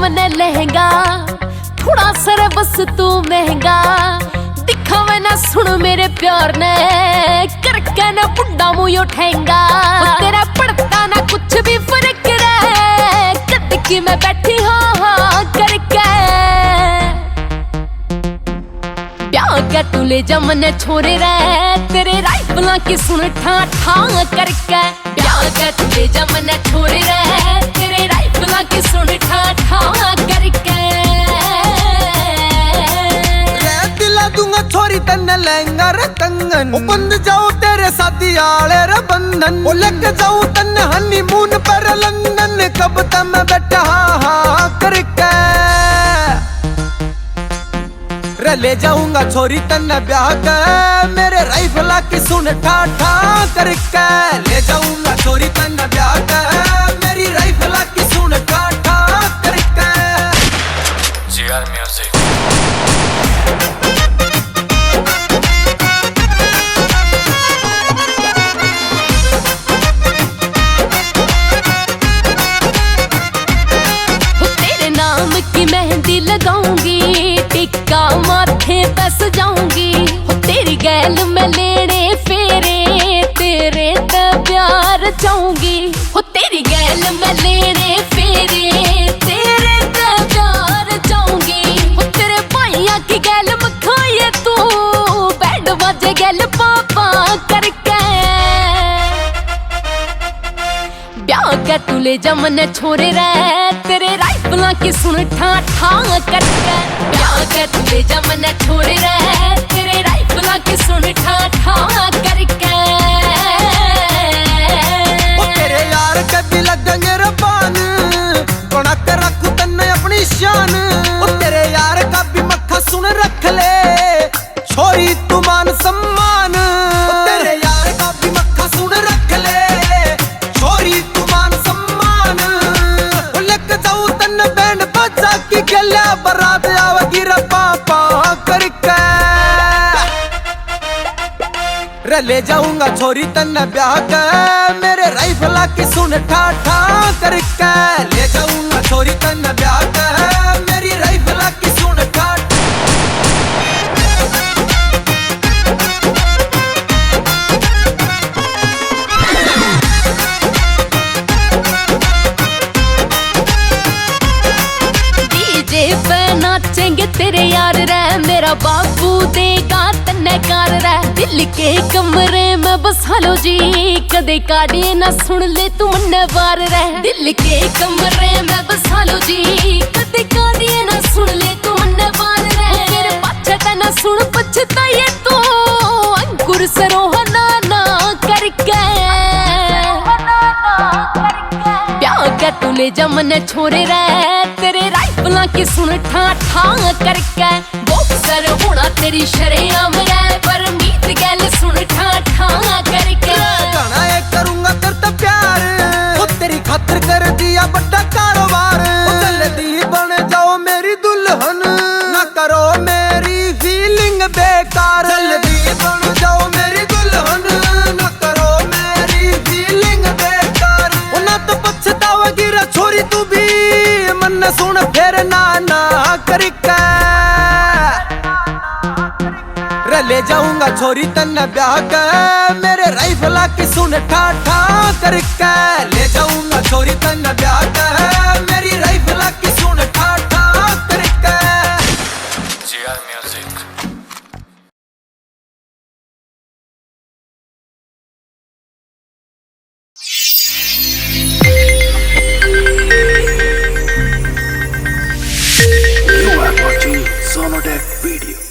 जमने लहंगा थोड़ा सर बस तू महंगा दिखा मैं ना सुन मेरे प्यार ने करके ना बुढ़ा मुँह उठेगा तेरा पड़ता ना कुछ भी फर्क रहे कद की मैं बैठी हाँ करके ब्याह के तुले जमने छोरे रहे तेरे राइफल की सुन ठा ठा करके ब्याह के तुले जमने छोरे रहे तेरे राइफल की सुन ठा ठा करके दिला दूंगा छोरी तन्ने लहंगा रे कंगन बंद जाओ तेरे साथी आले रे बंधन वो लेके जाऊं तन्ने हनीमून पर लंदन कब तक मैं बैठा हाँ करके रे ले जाऊंगा छोरी तन्ने ब्याह के मेरे राइफल की सुन ठा ठा करके ले जाऊंगा छोरी तन्ने ब्याह के मेरी राइफल की सुन ठा ठा करके GR Music। मेहंदी लगाऊंगी टिक्का माथे पे सजाऊंगी तेरी गैल में लेने फेरे तेरे ते प्यार जाऊंगी तेरी गैल में लेने फेरे तेरे ते प्यार जाऊंगी तेरे भाइया की गैल में खाए तू बैंड बाजे गैल पापा करके ब्याह के तुले जमने छोरे रहे तेरे राइफल की सुन ठा ठा करके ब्याह के तुले जमने छोरे रहे तेरे राइफल की सुन ठा ठा करके तेरे यार कभी लगेंगे रबान बना कर रखू तन्ने अपनी शान तेरे यार का भी मक्खा सुन रख ले छोरी तू मान सम्मान तेरे यार का भी मक्खा सुन रख ले छोरी तू मान सम्मान लग जाऊं तन्ने बैंड बजा की गला बरात आवेगी रे पापा करके रे ले जाऊंगा छोरी तन्ने ब्याह के मेरे राइफल की सुन ठा ठा करके ले जाऊंगा छोरी तन्ने ब्याह के मेरी राइफल की सुन ठा डीजे पे नाचेंगे तेरे यार रे मेरा बाबू देगा तन्ने कार रे दिल के कमरे में बसा लो जी कदे काढ़े ना सुन ले तू मन्ने बार रे दिल के कमरे में बसा लो जी कदे काढ़े ना सुन ले तू मन्ने बार रे मेरे पाछे ते ना सुन पछताए तू अंकुर सरोहना ना करके ब्याह के तुले जमने छोरे रहे तेरे राइफल की सुन ठा ठा करके बॉक्सर होना तेरी शरेआम रे पर मीत गैल सुन ठा ठा करके गाना एक करूंगा करता प्यार वो तेरी खातिर कर दिया बड़ा कारोबार जल्दी बन जाओ मेरी दुल्हन ना करो मेरी फीलिंग बेकार जल्दी बन जाओ मेरी दुल्हन ना करो मेरी फीलिंग बेकार ना तो पछतावेगी रे छोरी तू भी मन सुन फिर ना ना करके रे ले जाऊंगा छोरी तन्ने ब्याह के मेरे राइफल की सुन ठा ठा करके ले जाऊंगा छोरी तन्ने ब्याह के मेरी राइफल की सुन ठा ठा करके GR Music। You are watching Sonodec Video।